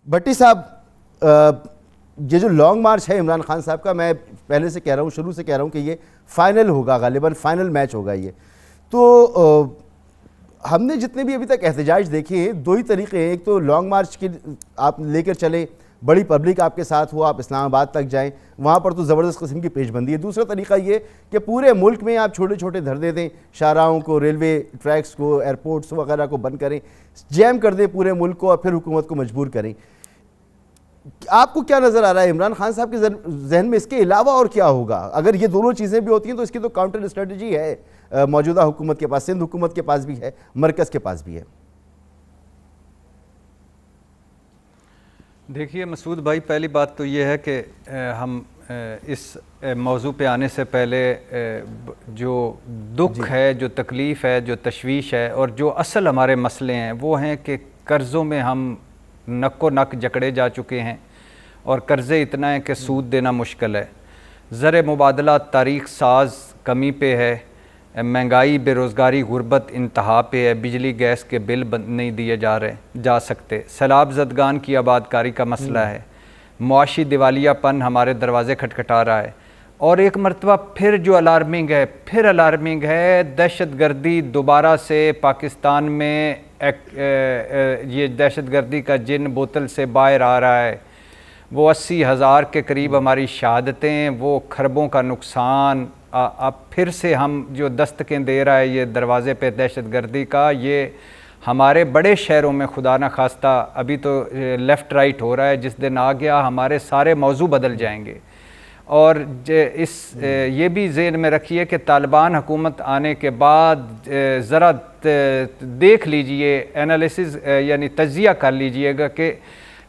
भट्टी साहब, ये जो लॉन्ग मार्च है इमरान खान साहब का, मैं पहले से कह रहा हूँ, शुरू से कह रहा हूँ कि ये फाइनल होगा, गालिबन फाइनल मैच होगा ये। तो हमने जितने भी अभी तक एहतजाज देखे हैं, दो ही तरीके हैं। एक तो लॉन्ग मार्च की आप लेकर चले, बड़ी पब्लिक आपके साथ हो, आप इस्लामाबाद तक जाएं, वहाँ पर तो ज़बरदस्त किस्म की पेशबंदी है। दूसरा तरीका ये कि पूरे मुल्क में आप छोटे छोटे धरने दें, शाहराहों को, रेलवे ट्रैक्स को, एयरपोर्ट्स वगैरह को बंद करें, जैम कर दें पूरे मुल्क को और फिर हुकूमत को मजबूर करें। आपको क्या नज़र आ रहा है इमरान खान साहब के जहन में इसके अलावा और क्या होगा? अगर ये दोनों चीज़ें भी होती हैं तो इसकी तो काउंटर स्ट्रेटजी है मौजूदा हुकूमत के पास, सिंध हुकूमत के पास भी है, मरकज़ के पास भी है। देखिए मसूद भाई, पहली बात तो ये है कि हम इस मौजू पे आने से पहले जो दुख है, जो तकलीफ़ है, जो तशवीश है और जो असल हमारे मसले हैं वो हैं कि कर्ज़ों में हम नक्को नक जकड़े जा चुके हैं और कर्ज़े इतना है कि सूद देना मुश्किल है। ज़र मुबादला तारीख साज कमी पे है, महंगाई, बेरोज़गारी, गुर्बत इंतहा पे है, बिजली गैस के बिल नहीं दिए जा सकते, सैलाब ज़दगान की आबादकारी का मसला है, मुआशी दिवालियापन हमारे दरवाज़े खटखटा रहा है। और एक मरतबा फिर जो अलार्मिंग है, दहशत गर्दी दोबारा से पाकिस्तान में ये दहशत गर्दी का जिन बोतल से बाहर आ रहा है। वो 80,000 के करीब हमारी शहादतें, वो खरबों का नुकसान, अब फिर से हम जो दस्तकें दे रहा है ये दरवाज़े पे दहशत गर्दी का, ये हमारे बड़े शहरों में खुदा न खास्ता अभी तो लेफ़्ट राइट हो रहा है, जिस दिन आ गया हमारे सारे मौजू बदल जाएंगे। और ये भी ज़हन में रखिए कि तालिबान हुकूमत आने के बाद ज़रा देख लीजिए, एनालिसिस यानी तज्ज़िया कर लीजिएगा कि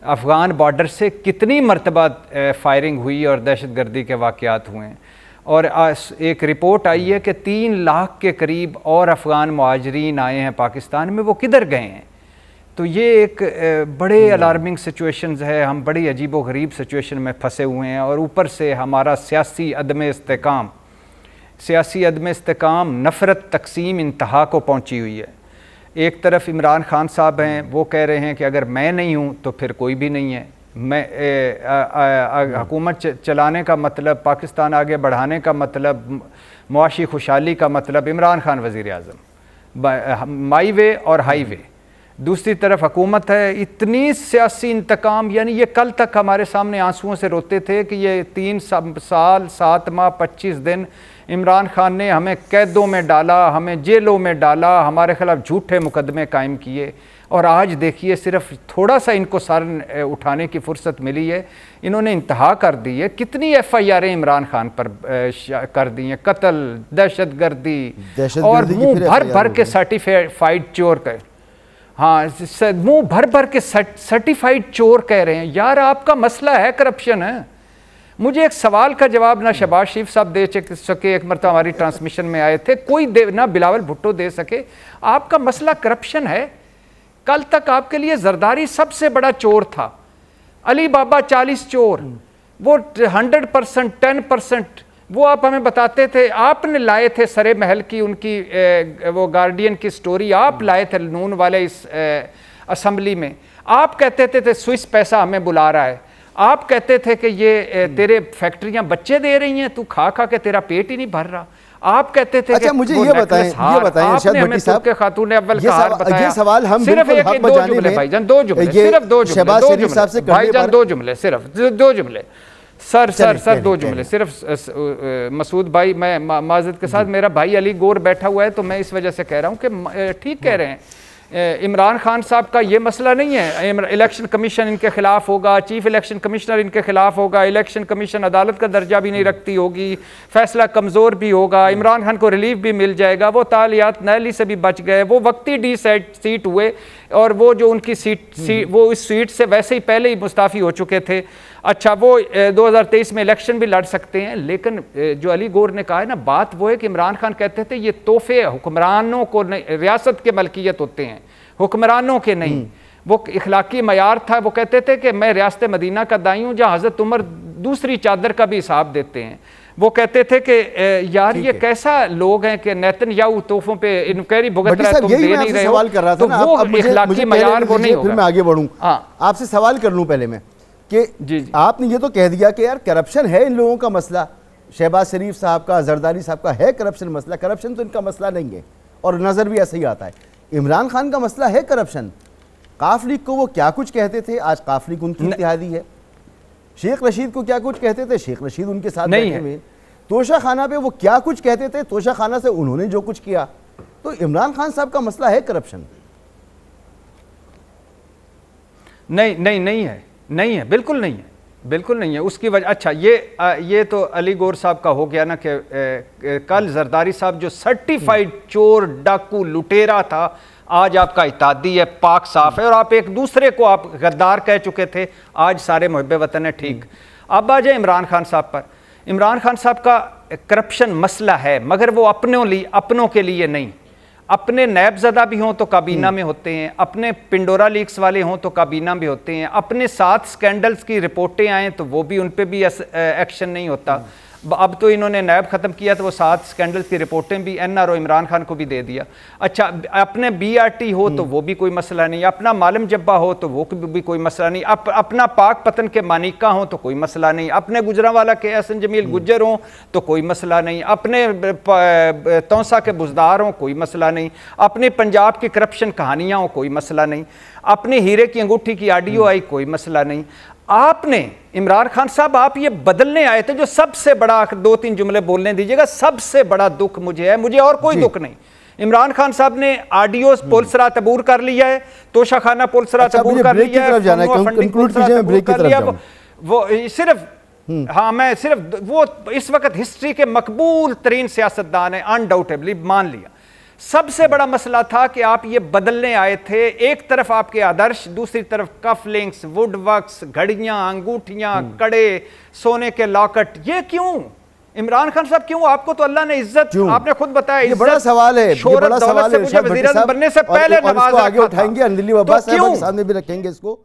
अफ़गान बॉर्डर से कितनी मरतबा फायरिंग हुई और दहशत गर्दी के वाक़यात हुए हैं। और एक रिपोर्ट आई है कि 3 लाख के करीब और अफ़गान मुहाजिरीन आए हैं पाकिस्तान में, वो किधर गए हैं? तो ये एक बड़े अलार्मिंग सिचुएशंस है, हम बड़ी अजीब व गरीब सिचुएशन में फंसे हुए हैं। और ऊपर से हमारा सियासी अदम इस्तेकाम, नफ़रत, तकसीम इंतहा को पहुंची हुई है। एक तरफ इमरान खान साहब हैं, वो कह रहे हैं कि अगर मैं नहीं हूं तो फिर कोई भी नहीं है। मैं हुकूमत चलाने का मतलब, पाकिस्तान आगे बढ़ाने का मतलब, मुआशी खुशहाली का मतलब इमरान खान वज़ीर आज़म, माई वे और हाई वे। दूसरी तरफ हुकूमत है, इतनी सियासी इंतकाम, यानी ये कल तक हमारे सामने आंसुओं से रोते थे कि ये 3 साल 7 माह 25 दिन इमरान खान ने हमें कैदों में डाला, हमें जेलों में डाला, हमारे खिलाफ झूठे मुकदमे कायम किए। और आज देखिए सिर्फ थोड़ा सा इनको सर उठाने की फुर्सत मिली है, इन्होंने इंतहा कर दी है। कितनी FIR इमरान खान पर कर दी हैं, कत्ल, दहशत गर्दी और मुँह भर भर के सर्टिफाइड चोर कह, हाँ मुँह भर भर के सर्टिफाइड चोर कह रहे हैं। यार आपका मसला है करप्शन है। मुझे एक सवाल का जवाब ना शहबाज शरीफ साहब दे सके, एक मरतबा हमारी ट्रांसमिशन में आए थे, कोई ना बिलावल भुट्टो दे सके। आपका मसला करप्शन है। कल तक आपके लिए जरदारी सबसे बड़ा चोर था, अली बाबा 40 चोर, वो 100%, 10% वो आप हमें बताते थे। आपने लाए थे सरे महल की उनकी वो गार्डियन की स्टोरी आप लाए थे नून वाले इस असम्बली में। आप कहते थे स्विस पैसा हमें बुला रहा है, आप कहते थे कि ये तेरे फैक्ट्रियां बच्चे दे रही हैं, तू खा खा के तेरा पेट ही नहीं भर रहा। आप कहते थे अच्छा, मुझे ये बताएं आपने हमें तुर्क खातून ने अव्वल का हार बताया। ये सवाल हम सिर्फ एक 2 जुमले भाईजान, 2 जुमले, सिर्फ 2 जुमले भाईजान, 2 जुमले, सिर्फ 2 जुमले सर 2 जुमले सिर्फ। मसूद भाई, मैं माजरत के साथ, मेरा भाई अली गौर बैठा हुआ है तो मैं इस वजह से कह रहा हूँ कि ठीक कह रहे हैं। इमरान खान साहब का ये मसला नहीं है, इलेक्शन कमीशन इनके खिलाफ होगा, चीफ इलेक्शन कमिश्नर इनके खिलाफ होगा, इलेक्शन कमीशन अदालत का दर्जा भी नहीं रखती होगी, फैसला कमज़ोर भी होगा, इमरान खान को रिलीफ भी मिल जाएगा, वो तालियात नैली से भी बच गए, वो वक्ती डी सीट हुए और वो जो उनकी सीट वो इस सीट से वैसे ही पहले ही मुस्ताफ़ी हो चुके थे। अच्छा, वो 2023 में इलेक्शन भी लड़ सकते हैं। लेकिन जो अली गौर ने कहा है ना, बात वो है कि इमरान खान कहते थे ये तोहफे हुक्मरानों को, रियासत के मलकियत होते हैं, हुक्मरानों के नहीं। वो इखलाकी मयार था। वो कहते थे कि मैं रियासत मदीना का दाई हूँ जहाँ हज़रत उमर दूसरी चादर का भी हिसाब देते हैं। वो कहते थे कि यार ये कैसा लोग हैं कि नेतन्याहू तोहफों पे इंक्वायरी भुगत रहा है, तुम दे नहीं रहे हो। सवाल कर रहा था तो ना, वो अब इखलाकी मयार वो नहीं होगा। फिर मैं आगे बढ़ूं, हाँ, आपसे सवाल कर लूं पहले मैं कि जी जी, आपने ये तो कह दिया कि यार करप्शन है इन लोगों का मसला, शहबाज शरीफ साहब का, जरदारी साहब का है करप्शन मसला। करप्शन तो इनका मसला नहीं है और नज़र भी ऐसे ही आता है। इमरान खान का मसला है करप्शन। काफ लीग को वो क्या कुछ कहते थे, आज काफ लीग उनकी इत्तेहादी है। शेख रशीद को क्या कुछ कहते थे, शेख रशीद उनके साथ नहीं बैठे हुए। तोशा खाना पे वो क्या कुछ कहते थे, तोशा खाना से उन्होंने जो कुछ किया। तो इमरान खान साहब का मसला है करप्शन? नहीं नहीं नहीं है, नहीं है, बिल्कुल नहीं है, बिल्कुल नहीं है। उसकी वजह, अच्छा ये तो अली गौर साहब का हो गया ना कि कल जरदारी साहब जो सर्टिफाइड चोर डाकू लुटेरा था, आज आपका इत्तेहादी है, पाक साफ है, और आप एक दूसरे को आप गद्दार कह चुके थे, आज सारे मुहब्बे वतन है। ठीक, अब आ जाए इमरान खान साहब पर। इमरान खान साहब का करप्शन मसला है, मगर वो अपनों के लिए नहीं। अपने नैबज़दा भी हों तो काबीना में होते हैं, अपने पिंडोरा लीक्स वाले हों तो काबीना में होते हैं, अपने साथ स्कैंडल्स की रिपोर्टें आएँ तो वो भी उन पर भी एक्शन नहीं होता। अब तो इन्होंने नैब ख़त्म किया तो वो 7 स्कैंडल्स की रिपोर्टें भी एनआरओ इमरान खान को भी दे दिया। अच्छा, अपने बीआरटी हो तो वो भी कोई मसला नहीं, अपना मालम जब्बा हो तो वो भी कोई मसला नहीं, अपना पाक पतन के मानिका हो तो कोई मसला नहीं, अपने गुजरांवाला के एहसन जमील गुज्जर हों तो कोई मसला नहीं, अपने तौसा के बुजदार हों कोई मसला नहीं, अपने पंजाब की करप्शन कहानियाँ हो कोई मसला नहीं, अपनी हीरे की अंगूठी की ऑडियो आई कोई मसला नहीं। आपने इमरान खान साहब, आप ये बदलने आए थे। जो सबसे बड़ा, 2-3 जुमले बोलने दीजिएगा, सबसे बड़ा दुख मुझे है, मुझे और कोई दुख नहीं। इमरान खान साहब ने ऑडियोस पुलसरा तबूर कर लिया है, तोशा खाना पुलसरा तबूर कर लिया है, वो सिर्फ, हाँ, मैं सिर्फ वो इस वक्त हिस्ट्री के मकबूल तरीन सियासतदान है, अनडाउटेबली मान लिया। सबसे बड़ा मसला था कि आप ये बदलने आए थे, एक तरफ आपके आदर्श, दूसरी तरफ कफलिंग्स, वुडवर्क्स, घड़ियां, अंगूठियां, कड़े, सोने के लॉकेट। ये क्यों इमरान खान साहब, क्यों? आपको तो अल्लाह ने इज्जत, आपने खुद बताया, ये बड़ा सवाल है, शोहरत, दौलत से मुझे वज़ीर-ए-आज़म बनने से पहले नवाजा आगे उठाएंगे, अंदली अब्बास साहब के सामने भी रखेंगे इसको।